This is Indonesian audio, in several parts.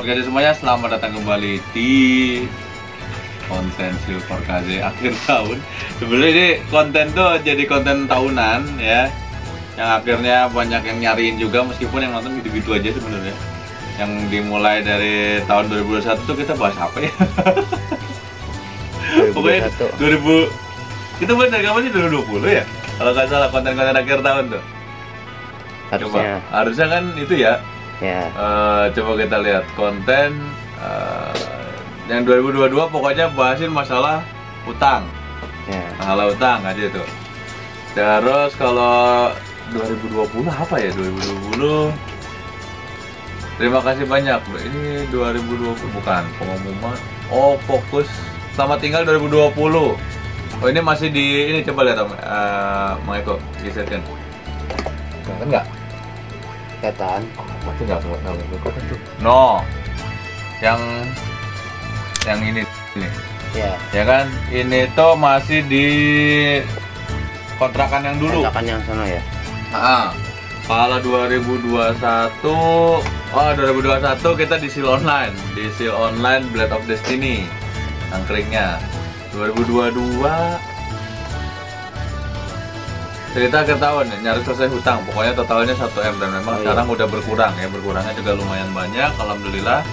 KJ semuanya, selamat datang kembali di konten Silver KJ akhir tahun. Sebenarnya ini konten tuh jadi konten tahunan ya, yang akhirnya banyak yang nyariin juga, meskipun yang nonton gitu-gitu aja sebenarnya. Yang dimulai dari tahun 2021 tuh kita bahas apa ya? 2021. Pokoknya 2000, kita mulai dari kapan sih? 2020 ya? Kalau nggak salah konten-konten akhir tahun tuh. Harusnya kan itu ya. Ya. Coba kita lihat konten yang 2022, pokoknya bahasin masalah utang. Ya. Masalah utang aja tuh. Terus kalau 2020 apa ya? 2020. Terima kasih banyak. Ini 2020 bukan pengumuman. Oh, fokus selamat tinggal 2020. Oh, ini masih di ini, coba lihat Om. Mang Eko geserkan. Kan enggak? Kelihatan. Masih nggak tahu tuh. No, yang ini, Ya. ya kan? Ini tuh masih di kontrakan yang dulu. Kontrakan yang sana ya. Kalau 2021, 2021 kita di Seal Online Blade of Destiny, angkringnya. 2022 cerita akhir tahun, nyaris selesai hutang, pokoknya totalnya 1M, dan memang sekarang udah berkurang ya, berkurangnya juga lumayan banyak, alhamdulillah.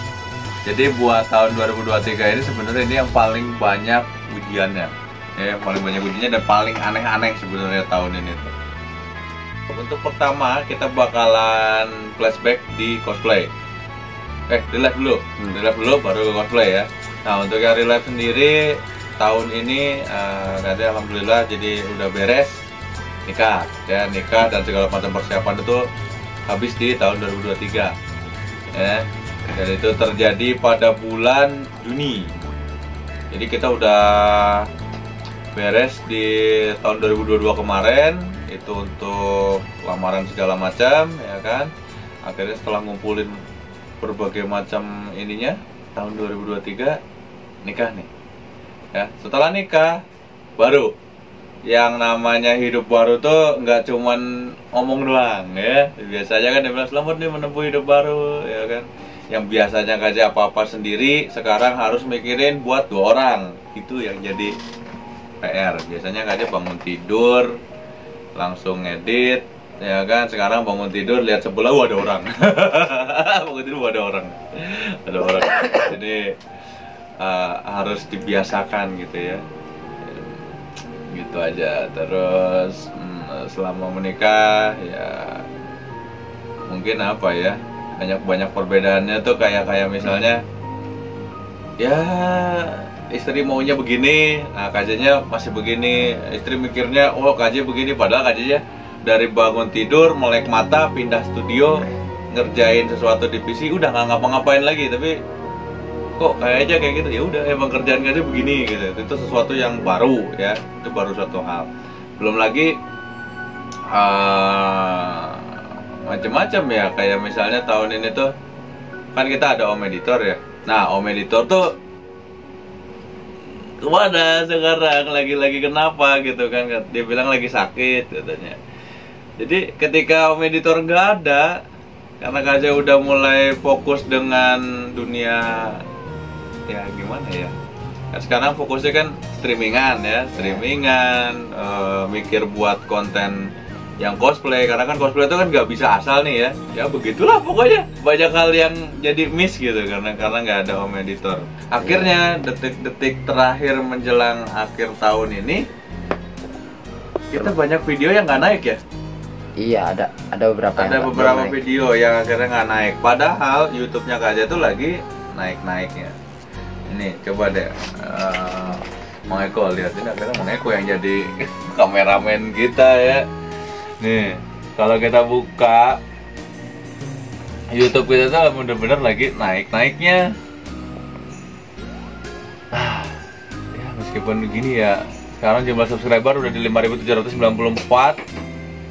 Jadi buat tahun 2023 ini sebenarnya ini yang paling banyak ujiannya, ya, paling banyak ujiannya dan paling aneh-aneh sebenarnya tahun ini. Untuk pertama kita bakalan flashback di cosplay. Di live dulu, baru ke cosplay ya. Nah, untuk yang live sendiri tahun ini nanti alhamdulillah jadi udah beres. Nikah dan segala macam persiapan itu habis di tahun 2023 ya. Dan itu terjadi pada bulan Juni. Jadi kita udah beres di tahun 2022 kemarin itu untuk lamaran segala macam ya kan. Akhirnya setelah ngumpulin berbagai macam ininya, tahun 2023 nikah nih ya. Setelah nikah baru yang namanya hidup baru tuh nggak cuman ngomong doang ya. Biasanya kan dia bilang selamat nih menempuh hidup baru ya kan. Yang biasanya kerja apa-apa sendiri, sekarang harus mikirin buat 2 orang. Itu yang jadi PR. Biasanya kerja bangun tidur langsung ngedit ya kan. Sekarang bangun tidur lihat sebelah, ada orang. Bangun tidur ada orang. Jadi harus dibiasakan gitu ya. Gitu aja. Terus selama menikah ya mungkin apa ya, banyak perbedaannya tuh kayak misalnya ya istri maunya begini, nah KJ-nya masih begini, istri mikirnya oh KJ begini, padahal KJ-nya dari bangun tidur melek mata pindah studio ngerjain sesuatu di PC udah nggak ngapa-ngapain lagi, tapi kok kayaknya kayak gitu. Ya udah, emang kerjaan aja begini gitu. Itu sesuatu yang baru ya, itu baru suatu hal. Belum lagi macam-macam ya, kayak misalnya tahun ini tuh kan kita ada om editor ya. Nah, om editor tuh kemana sekarang, lagi kenapa gitu kan, dia bilang lagi sakit katanya. Jadi ketika om editor nggak ada, karena KJ udah mulai fokus dengan dunia ya gimana ya, sekarang fokusnya kan streamingan, mikir buat konten yang cosplay, karena kan cosplay itu kan nggak bisa asal nih ya begitulah pokoknya, banyak hal yang jadi miss gitu karena nggak ada home editor. Akhirnya detik-detik terakhir menjelang akhir tahun ini kita banyak video yang nggak naik ya. Iya, ada beberapa video yang akhirnya nggak naik, padahal YouTube-nya KJ tuh lagi naik-naiknya. Ini coba deh Mang Eko lihat, ini akhirnya Mang Eko yang jadi kameramen kita ya. Nih, kalau kita buka YouTube kita tuh bener-bener lagi naik-naiknya. Ya meskipun begini ya, sekarang jumlah subscriber udah di 5.794.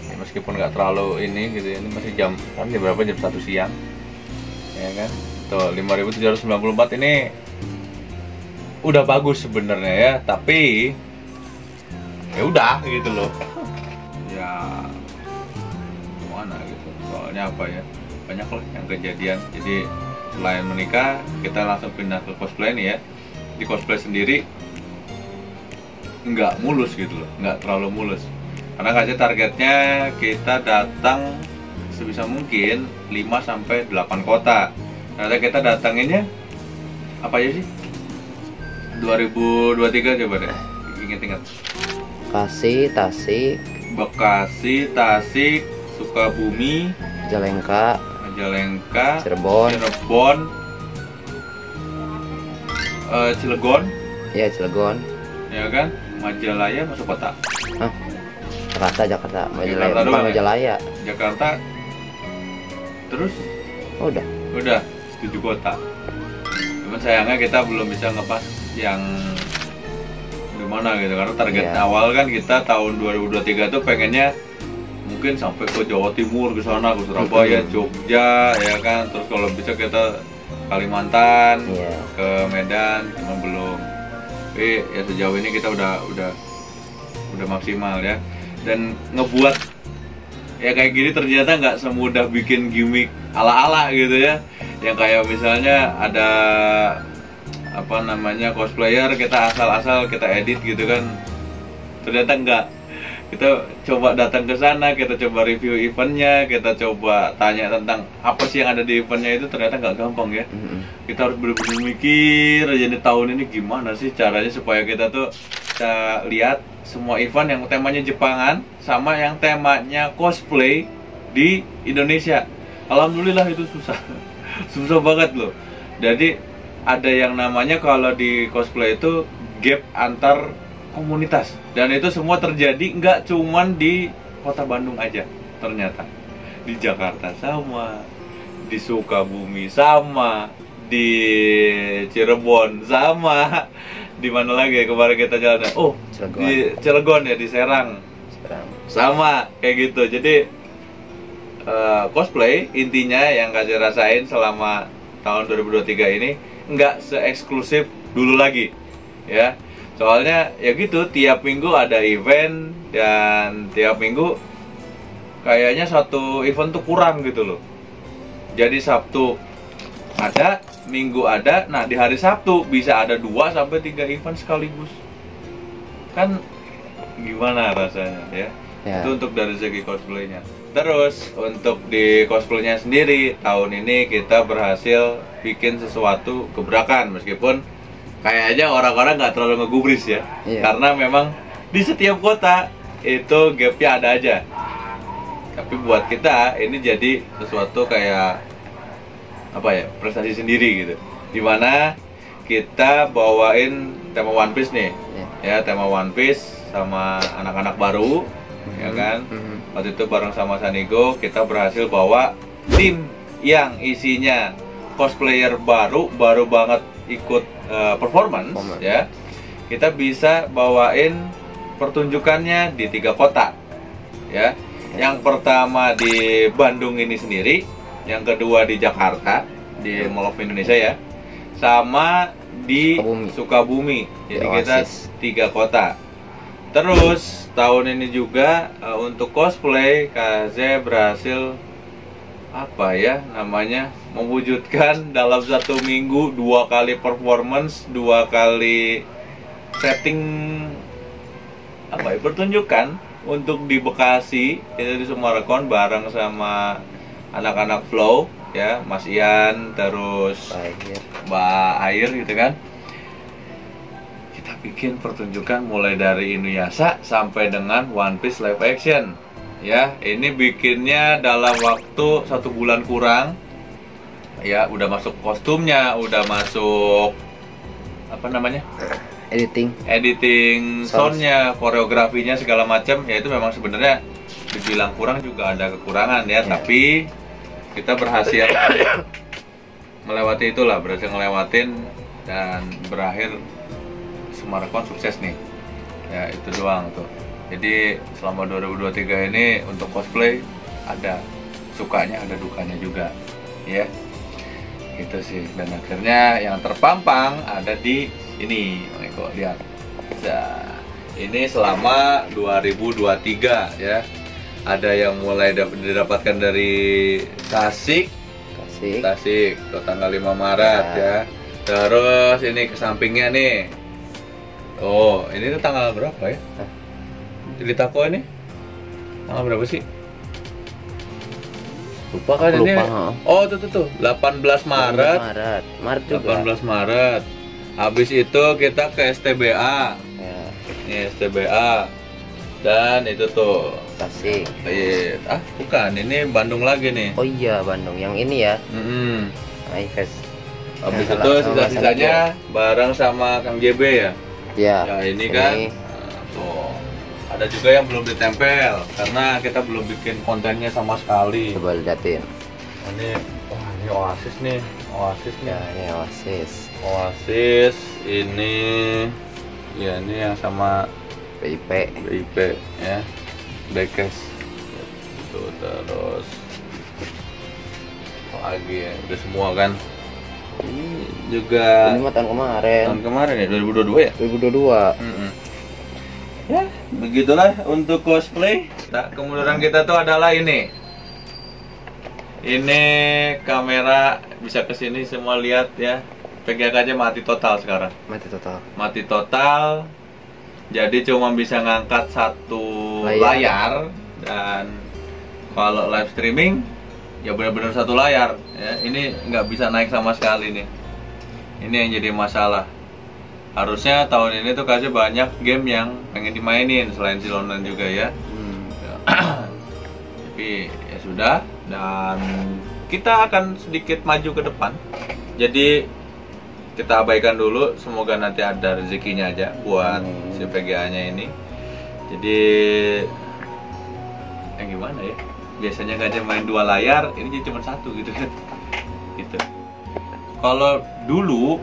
Ya, meskipun nggak terlalu ini gitu ya, ini masih jam berapa, jam 1 siang ya kan. Tuh 5.794 ini udah bagus sebenarnya ya, tapi ya udah gitu loh ya, gimana gitu, soalnya apa ya, banyak lah yang kejadian. Jadi selain menikah kita langsung pindah ke cosplay nih ya. Di cosplay sendiri nggak mulus gitu loh, nggak terlalu mulus. Karena kasih targetnya kita datang sebisa mungkin 5-8 kota. Ternyata kita datanginnya apa aja sih? 2023 coba deh, inget-inget. Bekasi, Tasik, Sukabumi, Majalengka, Cirebon, Cilegon, Cilegon, ya kan? Majalaya masuk kota. Hah? Jakarta, Majalaya, Jakarta doang, Majalaya. Jakarta, terus? Oh, udah 7 kota. Cuman sayangnya kita belum bisa ngepas yang gimana gitu, karena target awal kan kita tahun 2023 tuh pengennya mungkin sampai ke Jawa Timur, ke sana, ke Surabaya, Jogja, ya kan. Terus kalau bisa kita Kalimantan, ke Medan, cuma belum. Tapi ya sejauh ini kita udah maksimal ya. Dan ngebuat ya kayak gini ternyata nggak semudah bikin gimmick ala-ala gitu ya. Yang kayak misalnya ada apa namanya cosplayer, kita asal-asal kita edit gitu kan. Ternyata enggak. Kita coba datang ke sana, kita coba review eventnya, kita coba tanya tentang apa sih yang ada di eventnya itu, ternyata nggak gampang ya. Kita harus benar-benar mikir aja nih tahun ini gimana sih caranya supaya kita tuh bisa lihat semua event yang temanya Jepangan sama yang temanya cosplay di Indonesia. Alhamdulillah itu susah, susah banget loh. Jadi ada yang namanya kalau di cosplay itu gap antar komunitas, dan itu semua terjadi nggak cuman di kota Bandung aja, ternyata di Jakarta sama, di Sukabumi sama, di Cirebon sama, di mana lagi kemarin kita jalan, Cilegon. Di Cilegon ya, di Serang sama kayak gitu. Jadi cosplay intinya yang kasih rasain selama tahun 2023 ini nggak se-eksklusif dulu lagi ya. Soalnya ya gitu, tiap minggu ada event, dan tiap minggu kayaknya satu event tuh kurang gitu loh. Jadi Sabtu ada, Minggu ada, nah di hari Sabtu bisa ada 2-3 event sekaligus. Kan gimana rasanya ya? Itu untuk dari segi cosplaynya. Terus untuk di cosplaynya sendiri, tahun ini kita berhasil bikin sesuatu gebrakan, meskipun kayaknya orang-orang nggak terlalu ngegubris ya, karena memang di setiap kota itu gapnya ada aja. Tapi buat kita ini jadi sesuatu kayak apa ya, prestasi sendiri gitu. Dimana kita bawain tema One Piece nih, ya tema One Piece sama anak-anak baru, ya kan. Waktu itu bareng sama Sanigo kita berhasil bawa tim yang isinya cosplayer baru banget ikut performance ya. Kita bisa bawain pertunjukannya di 3 kota ya. Yang pertama di Bandung ini sendiri, yang kedua di Jakarta di Mall of Indonesia ya, sama di Sukabumi. Jadi kita 3 kota. Terus tahun ini juga untuk cosplay KZ berhasil apa ya namanya, mewujudkan dalam 1 minggu 2 kali performance, 2 kali setting apa ya, pertunjukan untuk di Bekasi, itu di Summarecon bareng sama anak-anak Flow ya, Mas Ian, terus Mbak Air gitu kan. Kita bikin pertunjukan mulai dari Inuyasha sampai dengan One Piece live action. Ya, ini bikinnya dalam waktu 1 bulan kurang. Ya, udah masuk kostumnya, udah masuk apa namanya? Editing soundnya, koreografinya segala macam. Ya itu memang sebenarnya dibilang kurang juga ada kekurangan ya, tapi kita berhasil melewati itulah, berhasil ngelewatin dan berakhir Summarecon sukses nih. Ya, itu doang tuh. Jadi selama 2023 ini untuk cosplay ada sukanya, ada dukanya juga ya. Gitu sih. Dan akhirnya yang terpampang ada di ini, kok lihat. Nah, ini selama 2023 ya. Ada yang mulai didapatkan dari Tasik, Tasik tuh tanggal 5 Maret ya. Terus ini ke sampingnya nih. Oh, ini tuh tanggal berapa ya? Di Tako ini tanggal berapa sih? Lupa kan ini. Oh, tuh 18 Maret. Maret juga. 18 Maret. Habis itu kita ke STBA. Ya. Ini STBA. Dan itu tuh Tasik. Bukan, ini Bandung lagi nih. Oh iya, Bandung. Yang ini ya. Fest. Habis itu sisa-sisanya bareng sama Kang JB ya. Ya. Ya ini kan. Tuh. Ada juga yang belum ditempel karena kita belum bikin kontennya sama sekali. Coba liatin. Ini Oasis nih. Ya, ini Oasis. Oasis ini ya ini yang sama BIP ya. Dekes. Tuh terus lagi ya, udah semua kan. Ini juga ini mah tahun kemarin. Tahun kemarin ya, 2022 ya? 2022. Ya, begitulah untuk cosplay. Nah, kemunduran kita tuh adalah ini. Ini kamera bisa kesini semua lihat ya. PGK aja mati total sekarang. Mati total. Jadi cuma bisa ngangkat satu layar dan kalau live streaming ya benar-benar satu layar. Ya, ini nggak bisa naik sama sekali nih. Ini yang jadi masalah. Harusnya tahun ini tuh kasih banyak game yang pengen dimainin selain Silonan juga ya. Tapi ya sudah, dan kita akan sedikit maju ke depan. Jadi kita abaikan dulu, semoga nanti ada rezekinya aja buat si VGA-nya ini. Jadi yang gimana ya? Biasanya Gajah main 2 layar, ini jadi cuma 1 gitu kan. Gitu. Kalau dulu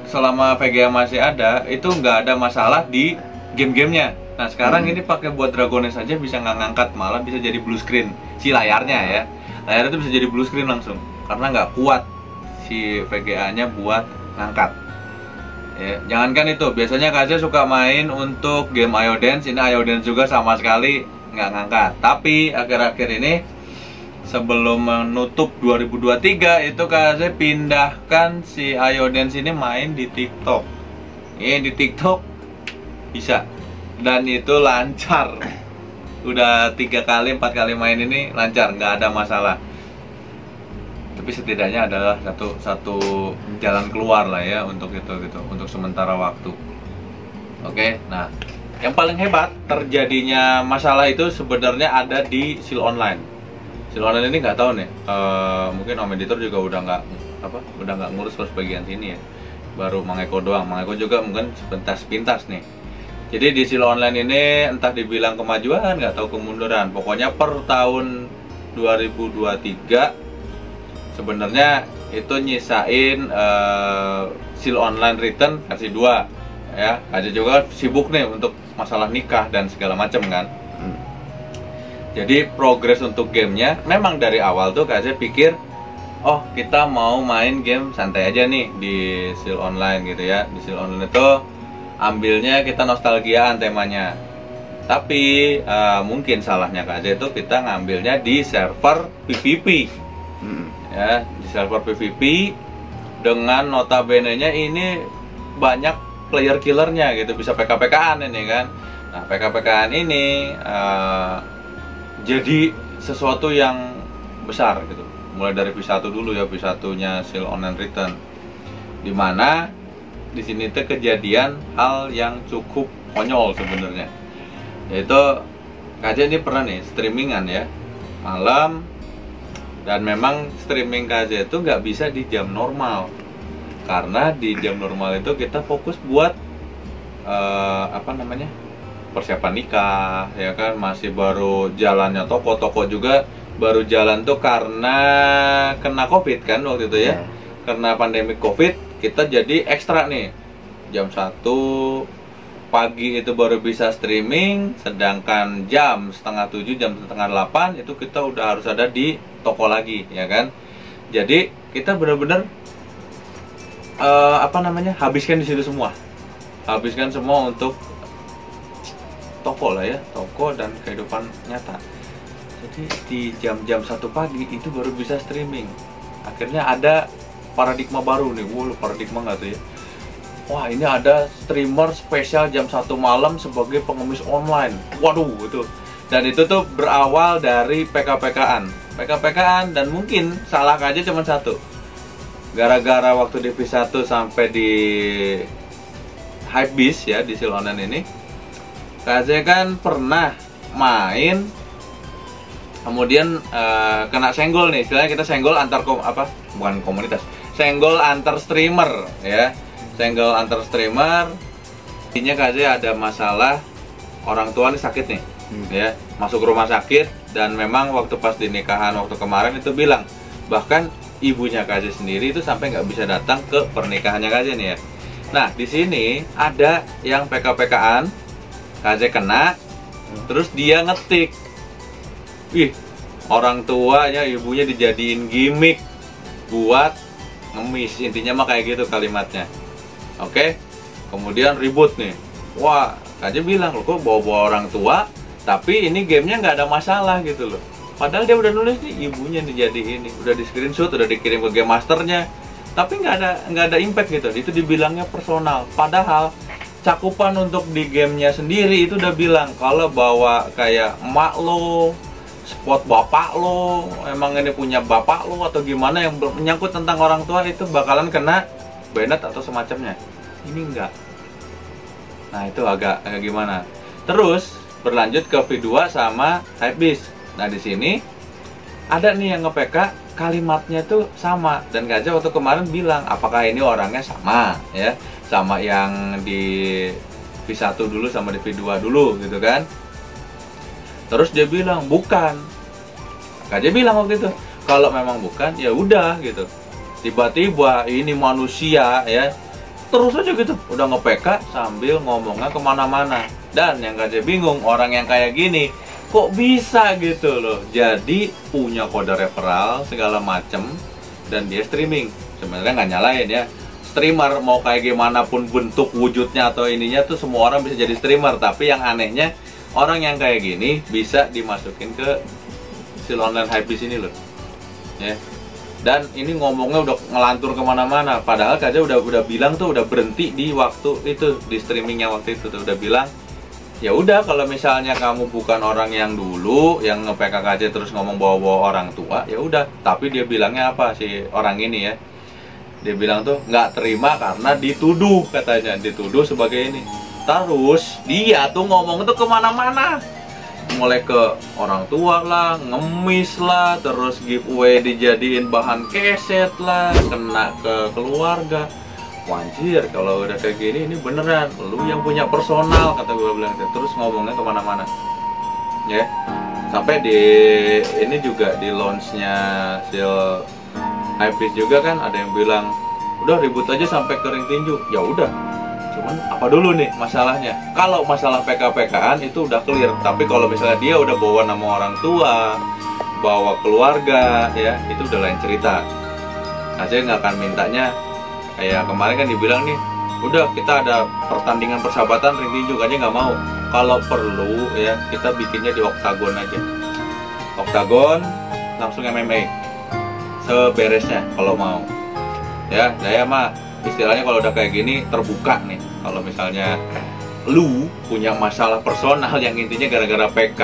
selama VGA masih ada, itu nggak ada masalah di game-gamenya. Nah sekarang ini pakai buat Dragones saja bisa nggak ngangkat, malah bisa jadi blue screen si layarnya ya. Layarnya itu bisa jadi blue screen langsung, karena nggak kuat si VGA-nya buat ngangkat. Ya, jangankan itu, biasanya Kaze suka main untuk game Ayo Dance, ini Ayo Dance juga sama sekali nggak ngangkat. Tapi akhir-akhir ini sebelum menutup 2023 itu Kaze pindahkan si Ayo Dance ini main di TikTok. Ini di TikTok bisa, dan itu lancar. Udah 3 kali 4 kali main ini lancar, nggak ada masalah. Tapi setidaknya adalah satu jalan keluar lah ya untuk itu gitu, untuk sementara waktu. Oke, nah yang paling hebat terjadinya masalah itu sebenarnya ada di Sil Online. Sil Online ini nggak tahu nih, mungkin Om Editor juga udah nggak ngurus bagian sini ya. Baru Mang Eko doang. Mang Eko juga mungkin sepintas nih. Jadi di Sil Online ini entah dibilang kemajuan, nggak tahu kemunduran. Pokoknya per tahun 2023 sebenarnya itu nyisain Sil Online Return versi 2 ya. Aja juga sibuk nih untuk masalah nikah dan segala macam kan. Jadi progres untuk gamenya memang dari awal tuh Kaze pikir, oh kita mau main game santai aja nih di Sil Online gitu ya. Di Sil Online itu ambilnya kita nostalgiaan temanya. Tapi mungkin salahnya Kaze itu kita ngambilnya di server PvP. Ya, di server PvP dengan notabene-nya ini banyak player killernya gitu, bisa PK-PKan ini kan. Nah, PK-PKan ini jadi sesuatu yang besar gitu. Mulai dari V1 dulu ya, V1-nya Sil Online Return. Dimana di sini tuh kejadian hal yang cukup konyol sebenarnya. Yaitu Kaze ini pernah nih streamingan ya malam, dan memang streaming Kaze itu nggak bisa di jam normal, karena di jam normal itu kita fokus buat persiapan nikah ya kan. Masih baru jalannya toko juga baru jalan tuh karena kena COVID kan waktu itu ya. Karena pandemi COVID kita jadi ekstra nih, jam 1 pagi itu baru bisa streaming, sedangkan jam setengah 7, jam setengah 8 itu kita udah harus ada di toko lagi ya kan. Jadi kita benar-benar habiskan di situ semua, habiskan semua untuk toko lah ya, toko dan kehidupan nyata. Jadi di jam-jam 1 pagi itu baru bisa streaming. akhirnya ada paradigma baru nih. Lu paradigma nggak tuh ya? Wah, ini ada streamer spesial jam 1 malam sebagai pengemis online. Waduh, itu. Dan itu tuh berawal dari PK-PKan dan mungkin salah aja cuma satu. Gara-gara waktu di V1 sampai di Hypebeast ya, di Silonan ini, KZ kan pernah main, kemudian kena senggol nih. Istilahnya kita senggol antar bukan komunitas, senggol antar streamer ya. Senggol antar streamer, intinya KZ ada masalah, orang tua nih sakit nih, ya, masuk rumah sakit, dan memang waktu pas di nikahan waktu kemarin itu bilang, bahkan ibunya KZ sendiri itu sampai nggak bisa datang ke pernikahannya KZ nih ya. Nah, di sini ada yang PK-PKan, KZ kena, terus dia ngetik, ih, orang tuanya ibunya dijadiin gimmick buat ngemis, intinya mah kayak gitu kalimatnya. Oke, kemudian ribut nih. Wah, KJ bilang, lo kok bawa-bawa orang tua, tapi ini gamenya nggak ada masalah gitu loh. Padahal dia udah nulis nih, ibunya dijadiin ini, udah di screenshot, udah dikirim ke game masternya, tapi nggak ada impact gitu. Itu dibilangnya personal. Padahal cakupan untuk di gamenya sendiri itu udah bilang kalau bawa kayak emak lo, spot bapak lo, emang ini punya bapak lo atau gimana yang menyangkut tentang orang tua itu bakalan kena banned atau semacamnya. Ini enggak. Nah, itu agak gimana. Terus berlanjut ke V2 sama Hypebeast. Nah, di sini ada nih yang nge-PK kalimatnya tuh sama, dan Gaja waktu kemarin bilang apakah ini orangnya sama ya, sama yang di V1 dulu sama di V2 dulu gitu kan. Terus dia bilang bukan. Gaja bilang waktu itu kalau memang bukan ya udah gitu. Tiba-tiba ini manusia ya terus aja gitu udah nge-PK sambil ngomongnya kemana-mana. Dan yang Gaja bingung, orang yang kayak gini kok bisa gitu loh, jadi punya kode referral segala macem dan dia streaming. Sebenarnya nggak nyalain ya, streamer mau kayak gimana pun bentuk wujudnya atau ininya tuh semua orang bisa jadi streamer. Tapi yang anehnya orang yang kayak gini bisa dimasukin ke Silonan Hypebeast ini loh ya. Dan ini ngomongnya udah ngelantur kemana-mana. Padahal Kaja udah bilang tuh, udah berhenti di waktu itu, di streamingnya waktu itu tuh udah bilang, ya udah kalau misalnya kamu bukan orang yang dulu yang nge-PK Kaja terus ngomong bawa-bawa orang tua, ya udah. Tapi dia bilangnya apa si orang ini ya? Dia bilang tuh nggak terima karena dituduh, katanya dituduh sebagai ini. Terus dia tuh ngomong tuh kemana-mana. Mulai ke orang tua lah, ngemis lah, terus giveaway dijadiin bahan keset lah, kena ke keluarga. Wanjir, kalau udah kayak gini ini beneran lu yang punya personal, kata gue bilang. Terus ngomongnya kemana-mana ya. Sampai di ini juga di launchnya Sil Hypebeast juga kan ada yang bilang udah ribut aja sampai kering tinju. Ya udah, cuman apa dulu nih masalahnya? Kalau masalah PK-PKan itu udah clear, tapi kalau misalnya dia udah bawa nama orang tua, bawa keluarga ya, itu udah lain cerita. Nah, saya nggak akan mintanya kayak kemarin kan dibilang nih, udah kita ada pertandingan persahabatan ring tinju, aja nggak mau. Kalau perlu ya kita bikinnya di oktagon aja, oktagon langsung MMA seberesnya kalau mau ya. Saya mah istilahnya kalau udah kayak gini terbuka nih. Kalau misalnya lu punya masalah personal yang intinya gara-gara PK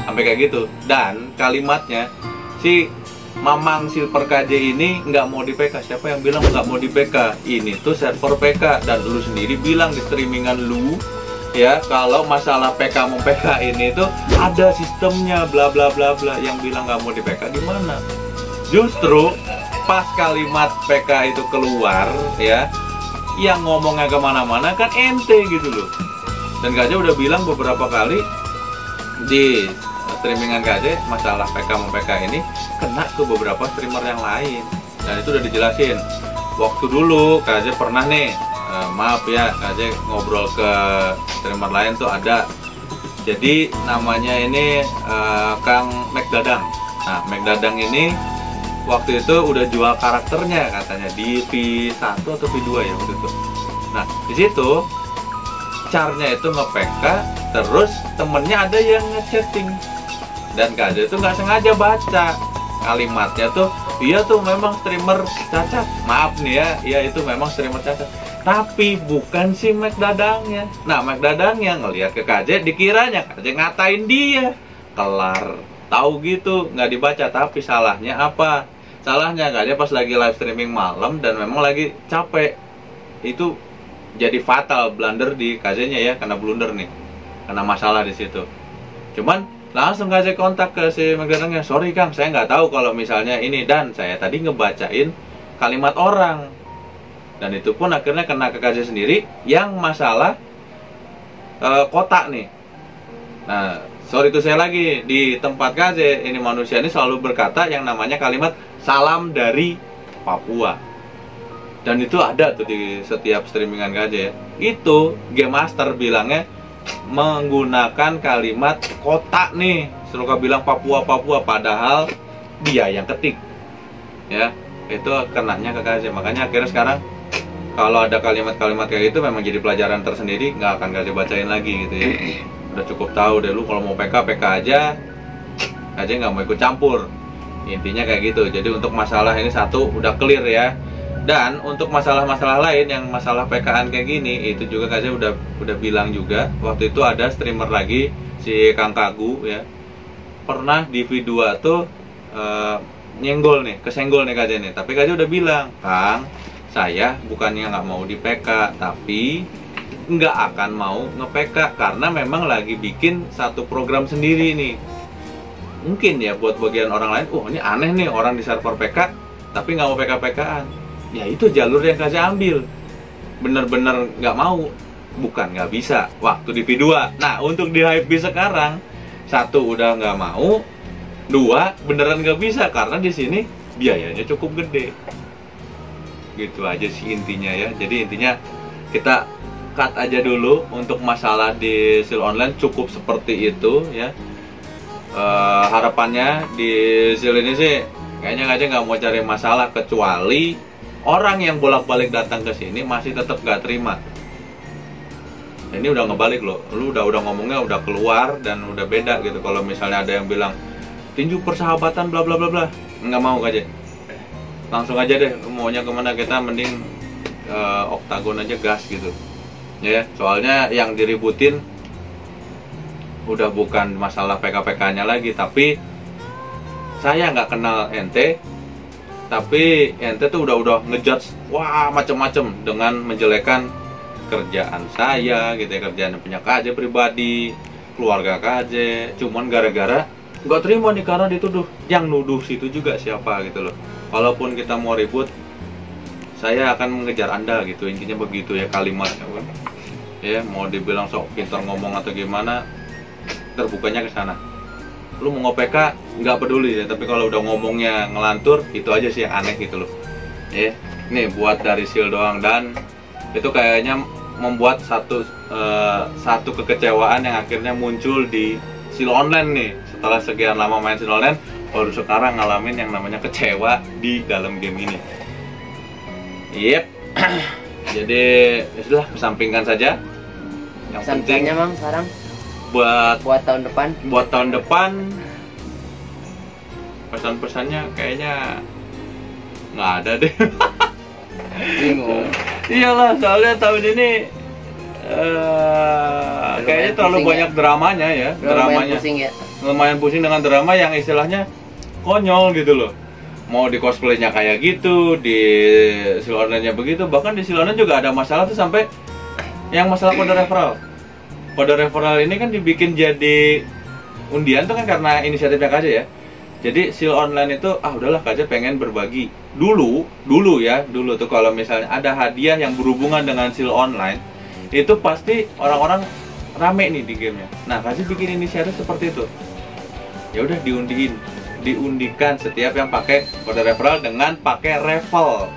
sampai kayak gitu, dan kalimatnya si Mamang Silver KJ ini nggak mau di PK. Siapa yang bilang nggak mau di PK? Ini tuh server PK, dan lu sendiri bilang di streamingan lu ya kalau masalah PK mau PK ini tuh ada sistemnya bla bla bla bla. Yang bilang nggak mau di PK di mana? Justru pas kalimat PK itu keluar ya, yang ngomongnya kemana-mana kan ente gitu loh. Dan Gaja udah bilang beberapa kali di streamingan Gaja masalah PK sama PK ini kena ke beberapa streamer yang lain, dan itu udah dijelasin. Waktu dulu Gaja pernah nih, maaf ya, Gaja ngobrol ke streamer lain tuh ada, jadi namanya ini Kang Megdadang. Nah, Megdadang ini waktu itu udah jual karakternya katanya di V1 atau V2 ya waktu itu. Nah, di situ carnya itu nge-PK, terus temennya ada yang nge-chatting, dan Kaja itu nggak sengaja baca kalimatnya tuh iya tuh memang streamer cacat, maaf nih ya, iya itu memang streamer cacat, tapi bukan si Mac Dadangnya. Nah, Mac Dadangnya ngelihat ke KJ, dikiranya KJ ngatain dia, kelar, tahu gitu, nggak dibaca. Tapi salahnya apa? Salahnya KJ pas lagi live streaming malam dan memang lagi capek, itu jadi fatal blunder di KJ-nya ya, kena blunder nih, kena masalah di situ. Cuman langsung KJ kontak ke si Mac Dadangnya, sorry Kang, saya nggak tahu kalau misalnya ini, dan saya tadi ngebacain kalimat orang. Dan itu pun akhirnya kena ke KJ sendiri yang masalah kotak nih. Nah, sorry itu saya lagi di tempat KJ, ini manusia ini selalu berkata yang namanya kalimat salam dari Papua. Dan itu ada tuh di setiap streamingan KJ ya. Itu Game Master bilangnya menggunakan kalimat kotak nih, suka bilang Papua padahal dia yang ketik ya, itu kenanya ke KJ. Makanya akhirnya sekarang kalau ada kalimat-kalimat kayak gitu memang jadi pelajaran tersendiri, nggak akan KJ bacain lagi gitu ya. Udah cukup tahu deh, lu kalau mau PK aja, KJ nggak mau ikut campur, intinya kayak gitu. Jadi untuk masalah ini satu udah clear ya. Dan untuk masalah-masalah lain yang masalah PK-an kayak gini, itu juga KJ udah bilang juga. Waktu itu ada streamer lagi, si Kang Kagu ya, pernah di V2 tuh nyenggol nih, kesenggol nih KJ nih. Tapi KJ udah bilang, Kang, saya bukannya nggak mau di PK, tapi nggak akan mau nge-PK karena memang lagi bikin satu program sendiri nih. Mungkin ya buat bagian orang lain, ini aneh nih orang di server PK tapi nggak mau PK-PK-an. Ya itu jalur yang KJ ambil. Bener-bener nggak mau, bukan nggak bisa waktu di V2. Nah, untuk di Hypebeast sekarang, satu udah nggak mau, dua beneran nggak bisa karena di sini biayanya cukup gede. Gitu aja sih intinya ya. Jadi intinya kita cut aja dulu untuk masalah di Seal Online, cukup seperti itu ya. Harapannya di Seal ini sih kayaknya aja nggak mau cari masalah, kecuali orang yang bolak-balik datang ke sini masih tetap nggak terima. Ini udah ngebalik loh, lu udah ngomongnya udah keluar dan udah beda gitu. Kalau misalnya ada yang bilang tinju persahabatan bla bla bla bla, nggak mau aja. Langsung aja deh, lu maunya kemana, kita mending oktagon aja gas gitu. Ya, soalnya yang diributin udah bukan masalah PK-PK-nya lagi, tapi saya nggak kenal ente, tapi ente tuh udah ngejudge wah macem-macem dengan menjelekan kerjaan saya gitu ya, kerjaan yang punya KJ pribadi, keluarga KJ, cuman gara-gara nggak terima nih karena dituduh. Yang nuduh situ juga siapa gitu loh. Kalaupun kita mau ribut, saya akan mengejar Anda gitu, intinya begitu ya kalimatnya kan. Ya, mau dibilang sok pintar ngomong atau gimana, terbukanya ke sana. Lu mau nge-PK nggak peduli ya, tapi kalau udah ngomongnya ngelantur, itu aja sih yang aneh gitu loh. Ya, nih buat dari Seal doang, dan itu kayaknya membuat satu kekecewaan yang akhirnya muncul di Seal Online nih. Setelah sekian lama main Seal Online, baru sekarang ngalamin yang namanya kecewa di dalam game ini. Yep. Jadi ya sudah, kesampingkan saja. Yang penting Mang sekarang buat tahun depan. Buat tahun depan pesan-pesannya kayaknya nggak ada deh. Bingung. Iyalah, soalnya tahun ini kayaknya terlalu banyak dramanya ya. Dramanya pusing ya. lumayan pusing dengan drama yang istilahnya konyol gitu loh. Mau di cosplaynya kayak gitu, di Seal Online-nya begitu, bahkan di Seal Online juga ada masalah tuh sampai yang masalah kode referral. Kode referral ini kan dibikin jadi undian tuh kan karena inisiatifnya KJ ya. Jadi Seal Online itu udahlah KJ pengen berbagi. Dulu tuh kalau misalnya ada hadiah yang berhubungan dengan Seal Online, itu pasti orang-orang rame nih di gamenya. Nah, KJ bikin inisiatif seperti itu. Ya udah diundikan setiap yang pakai kode referral dengan pakai revel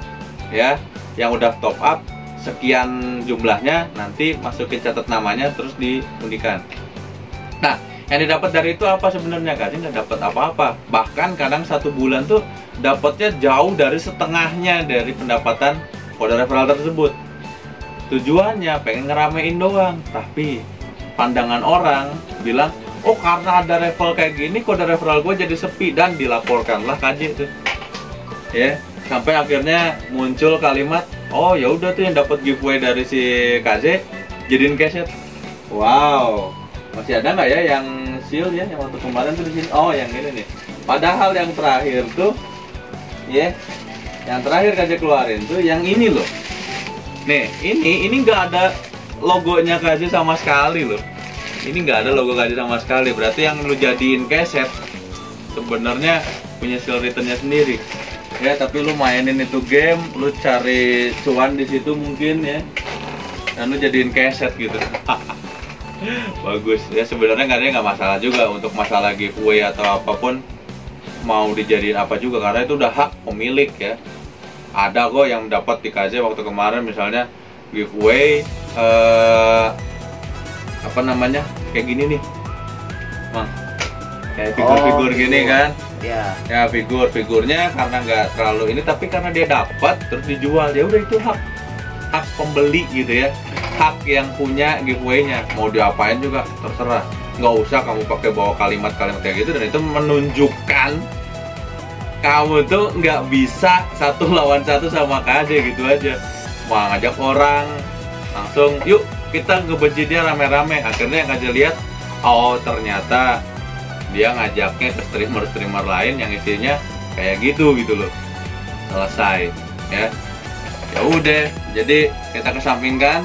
ya, yang udah top up sekian jumlahnya, nanti masukin catat namanya terus diundikan. Nah, yang didapat dari itu apa sebenarnya? KJ nggak dapat apa-apa, bahkan kadang satu bulan tuh dapatnya jauh dari setengahnya dari pendapatan kode referral tersebut. Tujuannya pengen ngeramein doang, tapi pandangan orang bilang, oh karena ada referral kayak gini, kode referral gue jadi sepi, dan dilaporkanlah KJ itu. ya. Sampai akhirnya muncul kalimat, oh ya udah tuh yang dapat giveaway dari si KZ jadiin keset. Wow, masih ada nggak ya yang seal ya yang waktu kemarin tuh di sini? Oh yang ini nih. Padahal yang terakhir tuh, ya, yang terakhir KZ keluarin tuh yang ini loh. Nih, ini nggak ada logonya KZ sama sekali loh. Ini nggak ada logo KZ sama sekali. Berarti yang lu jadiin keset sebenarnya punya seal returnnya sendiri. Ya, tapi lu mainin itu game, lu cari cuan di situ mungkin ya, dan lu jadiin keset gitu. Bagus ya, sebenarnya nggak masalah juga untuk masalah giveaway atau apapun mau dijadiin apa juga, karena itu udah hak pemilik ya. Ada kok yang dapat di KZ waktu kemarin misalnya giveaway apa namanya kayak gini nih, Mang, kayak figur-figur gini kan. Ya figurnya karena nggak terlalu ini, tapi karena dia dapat terus dijual, ya udah itu hak pembeli gitu ya, hak yang punya giveaway-nya. Mau diapain juga terserah, nggak usah kamu pakai bawa kalimat-kalimat kayak gitu, dan itu menunjukkan kamu tuh nggak bisa 1 lawan 1 sama KJ gitu aja. Mau ngajak orang langsung yuk kita ngebenci dia rame-rame, akhirnya yang KJ lihat, oh ternyata dia ngajaknya ke streamer lain yang isinya kayak gitu loh. Selesai ya. Ya udah, jadi kita kesampingkan.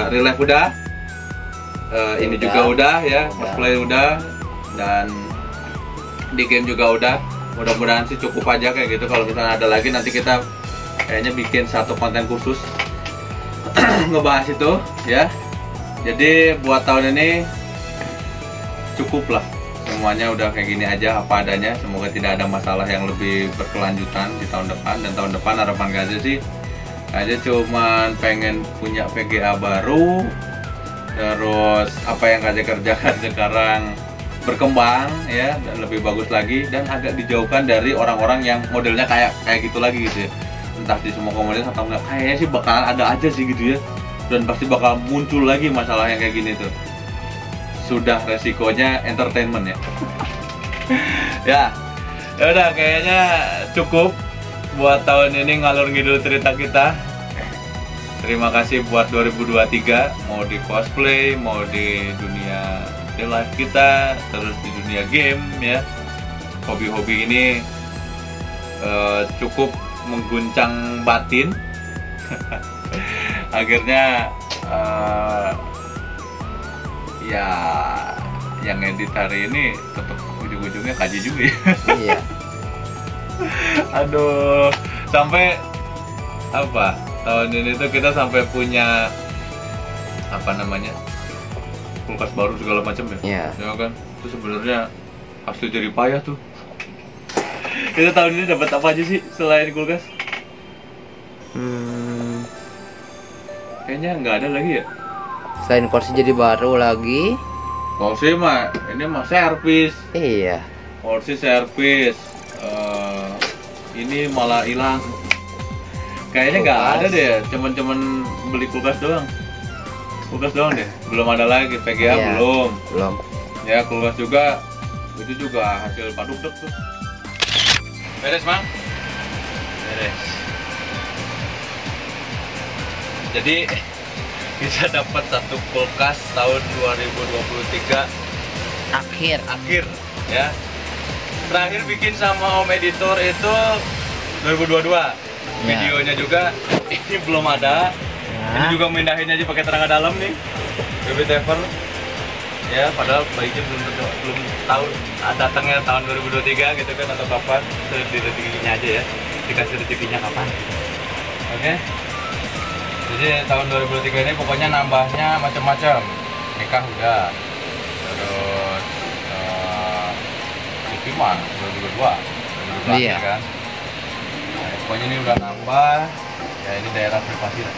Real life udah, ini juga udah ya, cosplay udah, dan di game juga udah. Mudah-mudahan sih cukup aja kayak gitu. Kalau misalnya ada lagi nanti kita kayaknya bikin satu konten khusus ngebahas itu ya. Jadi buat tahun ini cukup lah. Semuanya udah kayak gini aja apa adanya. Semoga tidak ada masalah yang lebih berkelanjutan di tahun depan. Dan tahun depan harapan KJ sih, KJ cuman pengen punya VGA baru. Terus apa yang KJ kerjakan sekarang berkembang ya, dan lebih bagus lagi, dan agak dijauhkan dari orang-orang yang modelnya kayak gitu lagi gitu ya. Entah di semua komunitas atau enggak, kayaknya sih bakalan ada aja sih gitu ya. Dan pasti bakal muncul lagi masalah yang kayak gini tuh. Sudah resikonya entertainment ya. Ya udah kayaknya cukup buat tahun ini ngalur ngidul cerita kita. Terima kasih buat 2023, mau di cosplay, mau di dunia real life kita, terus di dunia game ya. Hobi-hobi ini cukup mengguncang batin. Akhirnya ya yang edit hari ini tetap ujung-ujungnya kaji juga ya. Iya. Aduh, sampai apa tahun ini tuh kita sampai punya apa namanya kulkas baru segala macam ya. Iya. Ya kan, itu sebenarnya asli jadi payah tuh. Kita tahun ini dapat apa aja sih selain kulkas? Kayaknya nggak ada lagi ya. Selain kursi jadi baru lagi. Kursi mah ini mah servis. Iya. Kursi servis. Ini malah hilang. Kayaknya nggak ada deh. Cuman beli kulkas doang. Kulkas doang deh. Belum ada lagi. VGA iya, belum. Ya kulkas juga. Itu juga hasil paduk tuh. Beres Mang? Beres. Jadi kita dapat satu kulkas tahun 2023 akhir ya. Terakhir bikin sama Om Editor itu 2022 ya. Videonya juga ini belum ada ya. Ini juga mindahin aja pakai tenaga dalam nih, Baby Tever ya, padahal baiknya belum tahu datangnya tahun 2023 gitu kan, atau kapan. Rezekinya aja ya, dikasih rezekinya kapan. Oke. Jadi tahun 2023 ini pokoknya nambahnya macam-macam. Nikah udah, terus TV mah 2022 iya kan. Nah, pokoknya ini udah nambah. Ya ini daerah privasi lah.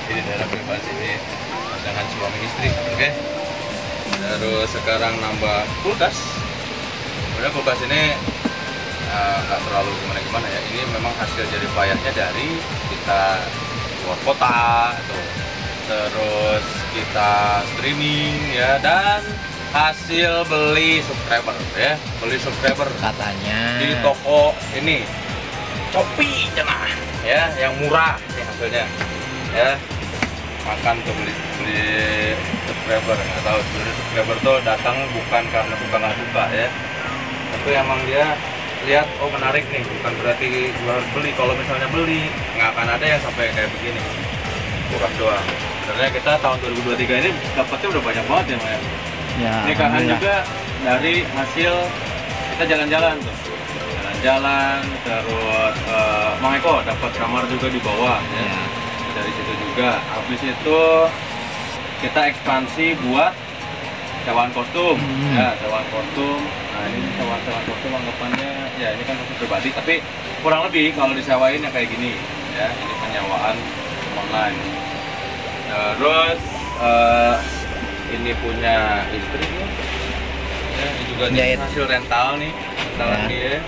Ini daerah privasi ini pasangan suami istri, oke. Terus sekarang nambah kulkas. Kemudian kulkas ini nggak terlalu gimana ya. Ini memang hasil jerih payahnya dari kita keluar kota tuh. Terus kita streaming ya, dan hasil beli subscriber ya, beli subscriber katanya di toko ini Shopee cenah ya, yang murah sih hasilnya ya. Makan tuh beli subscriber, nggak tahu sebenarnya subscriber tuh datang bukan karena suka nggak suka ya, tapi emang dia lihat oh menarik nih, bukan berarti gua harus beli. Kalau misalnya beli nggak akan ada yang sampai kayak begini, murah doang. Sebenarnya kita tahun 2023 ini dapatnya udah banyak banget ya Maya. Ya, Nikahan juga dari hasil kita jalan-jalan tuh, jalan-jalan terus Mang Eko dapat kamar juga di bawah ya. Dari situ juga. Habis itu kita ekspansi buat sewaan kostum ya, sewaan kostum. Nah ini sewaan kostum anggapannya ya, ini kan kostum pribadi tapi kurang lebih kalau disewain ya kayak gini ya, ini penyewaan online. Terus ini punya istri nih ya, ini juga nih hasil rental nih, rentalan dia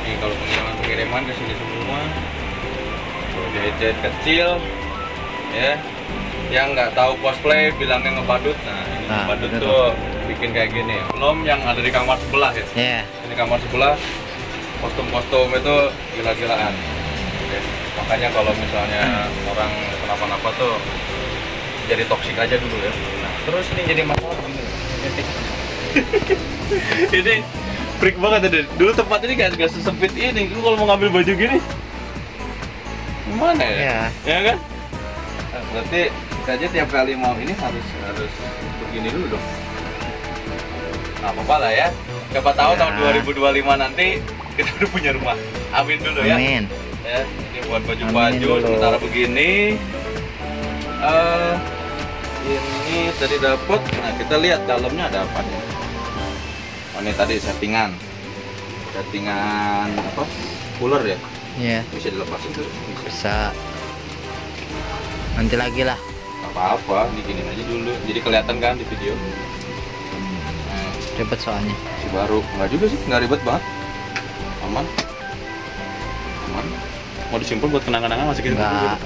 nih. Kalau pengiriman ke sini semua jahit-jahit kecil ya, yang nggak tahu cosplay bilangnya ngebadut. Nah ini ngebadut tuh bikin kayak gini, belum yang ada di kamar sebelah ya. Ini kamar sebelah kostum-kostum itu gila-gilaan. Oke. Makanya kalau misalnya orang kenapa-napa tuh jadi toksik aja dulu ya. Nah, terus ini jadi masalah gini. Ini freak banget ya. Dulu tempat ini gak sesempit ini. Lu kalau mau ngambil baju gini gimana ya? Ya kan? Nah, berarti aja tiap kali mau ini harus begini dulu dong. Nah, apa-apa lah ya. Siapa tahu tahun 2025 nanti kita udah punya rumah. Amin dulu ya. Amin. Ya, ini buat baju-baju sementara begini. Ini tadi dapat. Nah, kita lihat dalamnya ada apa nih. Oh, ini tadi settingan apa? Cooler ya? Iya. Bisa dilepasin tuh. Bisa. Nanti lagi lah. Apa-apa, diginin aja dulu. Jadi kelihatan kan di video. Ribet soalnya. Si baru, nggak juga sih, nggak ribet banget. Aman. Mau disimpan buat kenang-kenangan masukin ke video.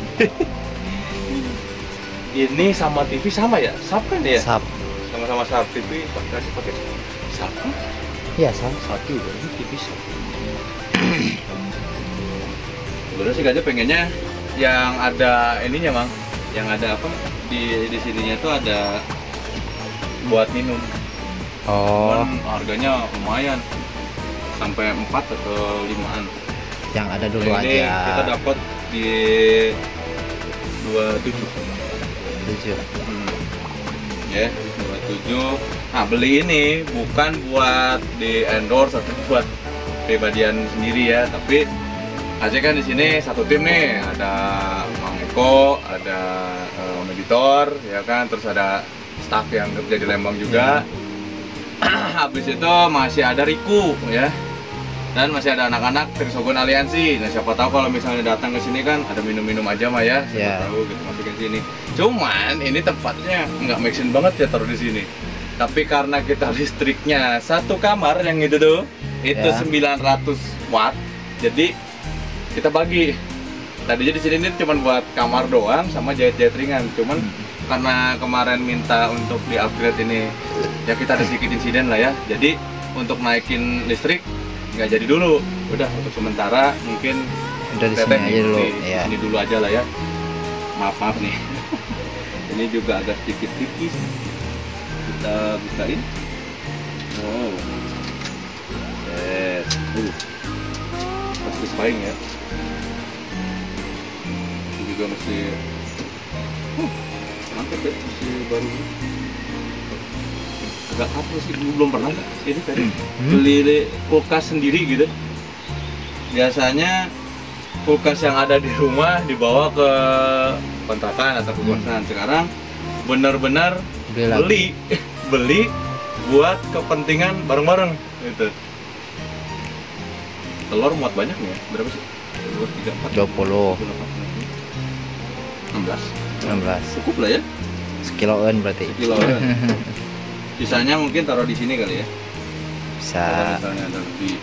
Ini sama TV sama ya? Sub kan ya? Sub. Sama-sama sub TV, pakai sub kan? Iya, sub. Satu juga, ini TV sub. Sebenarnya sih aja pengennya yang ada ininya Mang, yang ada apa di sininya tuh ada buat minum. Oh. Cuman harganya lumayan, sampai 4 atau 5-an. Yang ada dulu ini aja. Kita dapat di 27. Ya, 27. Nah, beli ini bukan buat di endorse atau buat pribadian sendiri ya, tapi Aceh kan di sini satu tim nih, ada Mang Eko, ada editor, ya kan, terus ada staff yang kerja di Lembang juga. Habis itu masih ada Riku ya, dan masih ada anak-anak Trisogon Aliansi. Nah siapa tahu kalau misalnya datang ke sini kan ada minum-minum aja mah ya, siapa tahu gitu masukin sini. Cuman ini tempatnya nggak make sense banget ya taruh di sini. Tapi karena kita listriknya satu kamar yang itu tuh, itu 900 watt, jadi kita bagi. Tadinya di sini ini cuma buat kamar doang sama jahit-jahit ringan. Cuman karena kemarin minta untuk di-upgrade ini, ya kita ada sedikit insiden lah ya. Jadi untuk naikin listrik nggak jadi dulu. Udah untuk sementara mungkin udah di sini aja dulu. Di sini dulu aja lah ya. Maaf nih. Ini juga agak sedikit tipis. Kita bukain. Oh. Pasti saing ya. Juga masih mantap ya, masih baru. Agak apa sih, belum pernah ini tadi beli kulkas sendiri gitu. Biasanya kulkas yang ada di rumah dibawa ke kontrakan atau kekosan. Sekarang benar-benar beli buat kepentingan bareng-bareng gitu. Telur muat banyak nih ya, berapa sih? 2, 3, 4, 20 16 cukup lah ya, sekiloan berarti. Sekiloan. Sisanya mungkin taruh di sini kali ya, bisa. Misalnya ada lebih,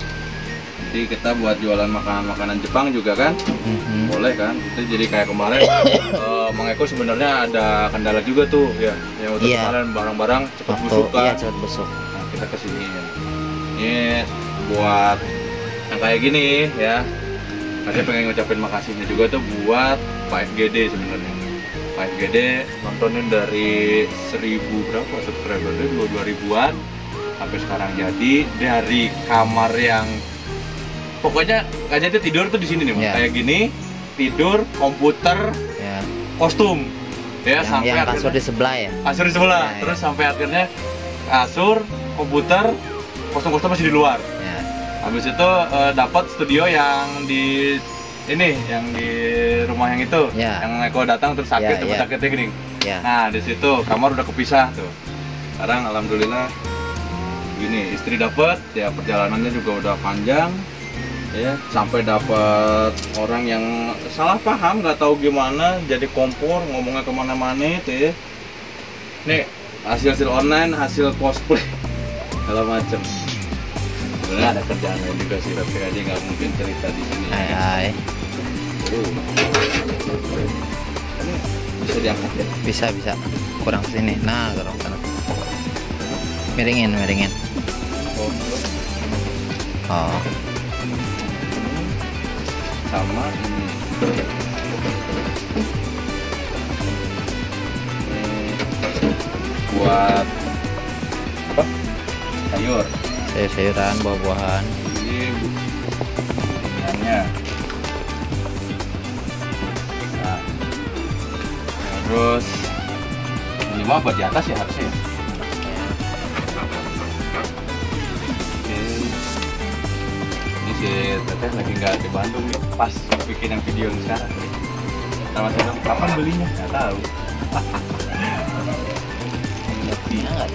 jadi kita buat jualan makanan Jepang juga kan, boleh kan. Itu jadi kayak kemarin Mang Eko sebenarnya ada kendala juga tuh ya, yang untuk kemarin barang-barang cepat busuk kan. Iya, cepat busuk. Nah, kita kesini ini buat yang kayak gini ya. Tadi pengen ngucapin makasihnya juga tuh buat Pak FGD sebenarnya. Pak FGD nontonin dari 1000 berapa subscriber, 2000-an sampai sekarang. Jadi dari kamar yang pokoknya aja dia tidur tuh di sini nih, Mas. Kayak gini, tidur, komputer, kostum. Ya, sampai yang kasur di sebelah ya. Kasur di sebelah. Terus sampai akhirnya kasur, komputer, kostum-kostum masih di luar. Habis itu dapat studio yang di ini, yang di rumah yang itu, yang Eko datang terus sakit, sakitnya gini. Nah di situ kamar udah kepisah tuh. Sekarang alhamdulillah gini, istri dapat, ya perjalanannya juga udah panjang, ya sampai dapat orang yang salah paham, nggak tahu gimana, jadi kompor ngomongnya kemana-mana itu ya. Nih hasil online, hasil cosplay, segala macem. Sebenarnya ada kerjaan lain juga sih, tapi aja nggak mungkin cerita di sini. Hai. Ini bisa diangkat ya? Bisa. Kurang sini. Nah, kurang sana. Miringin. Oh. Sama ini. Buat apa? Sayur. Sayuran, buah-buahan. Ini bumbunya. Nah, terus ini mah buat di atas ya harusnya. Oke. Ini si Teteh lagi nggak di Bandung nih, pas bikin yang video ini sekarang. Sama saya kapan belinya? Nggak tahu.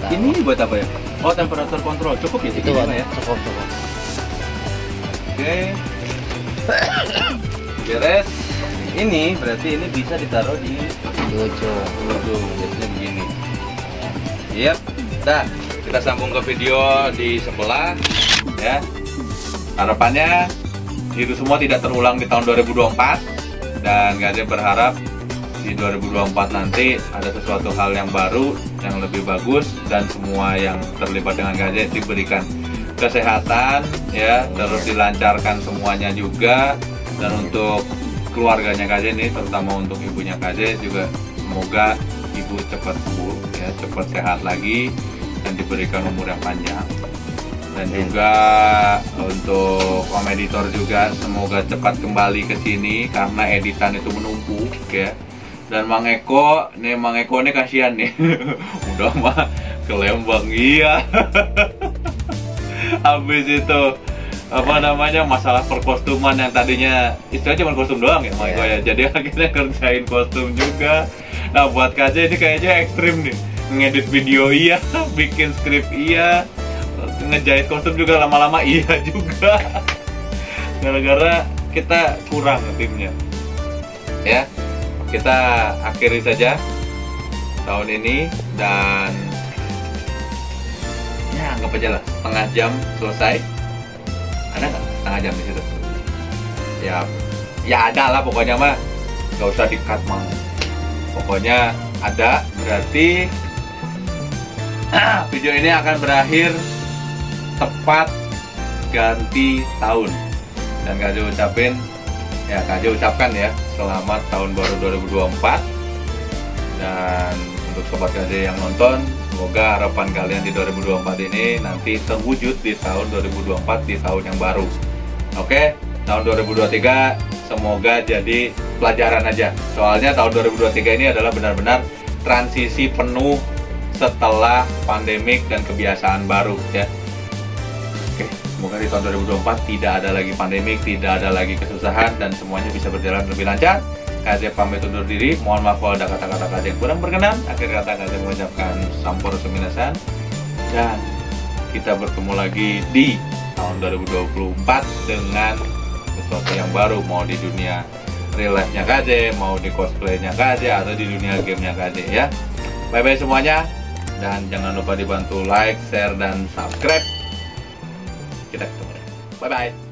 Ini buat apa ya? Oh, temperatur kontrol cukup ya? Itu ya? Cukup. Oke. Beres. Ini berarti ini bisa ditaruh di ujung. Biasanya begini. Yap. Dah, kita sambung ke video di sebelah ya. Harapannya itu semua tidak terulang di tahun 2024, dan Gaje berharap di 2024 nanti ada sesuatu hal yang baru, yang lebih bagus, dan semua yang terlibat dengan Gaje diberikan kesehatan ya, terus dilancarkan semuanya juga. Dan untuk keluarganya Gaje nih, terutama untuk ibunya Gaje juga, semoga ibu cepat sembuh ya, cepat sehat lagi dan diberikan umur yang panjang. Dan juga untuk Om Editor juga semoga cepat kembali ke sini karena editan itu menumpuk ya. Dan Mang Eko nih kasihan nih. Udah mah ke Lembang iya. Habis itu apa namanya, masalah perkostuman yang tadinya istilahnya cuma kostum doang ya Mang Eko ya. Jadi akhirnya kerjain kostum juga. Nah buat KJ ini kayaknya ekstrim nih. Ngedit video iya, bikin skrip iya, ngejahit kostum juga lama-lama iya juga. Gara-gara kita kurang timnya. Ya. Kita akhiri saja tahun ini, dan ya anggap aja lah setengah jam selesai. Ada nggak setengah jam di situ? Ya ada lah pokoknya mah, nggak usah di-cut mah. Pokoknya ada, berarti video ini akan berakhir tepat ganti tahun. Dan KJ ucapkan ya, selamat tahun baru 2024. Dan untuk sobat KJ yang nonton, semoga harapan kalian di 2024 ini nanti terwujud di tahun 2024, di tahun yang baru. Oke, tahun 2023 semoga jadi pelajaran aja. Soalnya tahun 2023 ini adalah benar-benar transisi penuh setelah pandemik dan kebiasaan baru ya. Oke, semoga di tahun 2024 tidak ada lagi pandemik, tidak ada lagi kesusahan, dan semuanya bisa berjalan lebih lancar. KJ pamit undur diri, mohon maaf kalau ada kata-kata KJ yang kurang berkenan. Akhir kata KJ mengucapkan sampurasun minasan, dan kita bertemu lagi di tahun 2024 dengan sesuatu yang baru, mau di dunia real life-nya KJ, mau di cosplay-nya KJ, atau di dunia game-nya KJ ya. Bye-bye semuanya, dan jangan lupa dibantu like, share, dan subscribe. Kita ketemu lagi. Bye-bye.